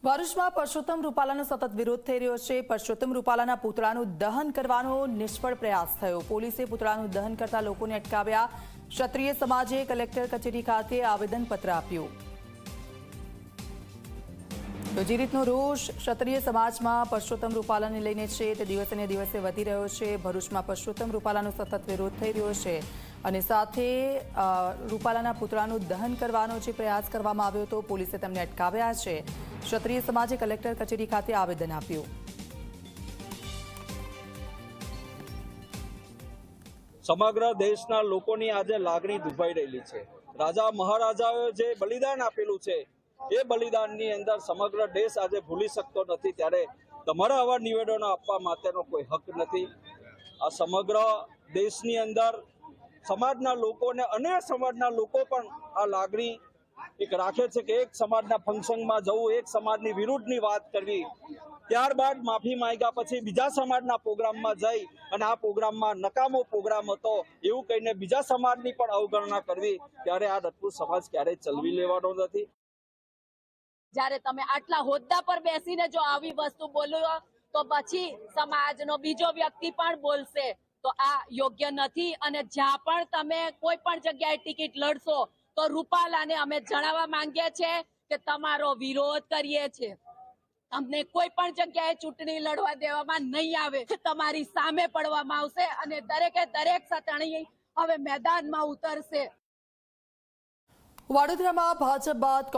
ભરૂચમાં પરસોત્તમ રૂપાલાનો સતત વિરોધ થઈ રહ્યો છે। પરસોત્તમ રૂપાલાના પુતળાનું દહન કરવાનો નિષ્ફળ પ્રયાસ થયો। પોલીસે પુતળાનું દહન કરતા લોકોને અટકાવ્યા। ક્ષત્રિય સમાજે કલેક્ટર કચેરી ખાતે આવેદનપત્ર આપ્યું। તો જે રીતનો રોષ ક્ષત્રિય સમાજમાં પરસોત્તમ રૂપાલાને લઈને છે તે દિવસે ને દિવસે વધી રહ્યો છે। ભરૂચમાં પરસોત્તમ રૂપાલાનો સતત વિરોધ થઈ રહ્યો છે અને સાથે રૂપાલાના પુતળાનું દહન કરવાનો જે પ્રયાસ કરવામાં આવ્યો હતો, પોલીસે તેમને અટકાવ્યા છે। ક્ષત્રિય સમાજે કલેક્ટર કચેરી ખાતે આવેદન આપ્યું। સમગ્ર દેશના લોકોની આજે લાગણી દુભાઈ રહેલી છે। રાજા મહારાજાઓએ જે બલિદાન આપેલું છે એ બલિદાનની અંદર સમગ્ર દેશ આજે ભૂલી શકતો નથી, ત્યારે તમારા આવા નિવેદનો આપવા માટેનો કોઈ હક નથી। આ સમગ્ર દેશની અંદર સમાજના લોકોને અન્ય સમાજના લોકો પણ આ લાગણી એક રાખે છે કે એક સમાજના ફંક્શનમાં જવું, એક સમાજની વિરુદ્ધની વાત કરવી, ત્યારબાદ માફી માંગ્યા પછી બીજા સમાજના પ્રોગ્રામમાં જઈ અને આ પ્રોગ્રામમાં નકામો પ્રોગ્રામ હતો એવું કહીને બીજા સમાજની પણ અવગણના કરવી, ત્યારે આ રજપૂત સમાજ ક્યારેય ચલવી લેવાનો નથી। જ્યારે તમે આટલા હોદ્દા પર બેસીને જો આવી વસ્તુ બોલો તો પછી સમાજનો બીજો વ્યક્તિ પણ બોલશે, તો આ યોગ્ય નથી। અને જ્યાં પણ તમે કોઈ પણ જગ્યાએ ટિકિટ લડશો તો રૂપાલાને અમે જણાવવા માંગીએ છીએ કે તમારો વિરોધ કરીએ છીએ। અમને કોઈ પણ જગ્યાએ ચૂંટણી લડવા દેવામાં નહીં આવે, તમારી સામે પડવામાં આવશે અને દરેકે દરેક સતણી હવે મેદાનમાં ઉતરશે। વડોદરામાં ભાજપ બાદ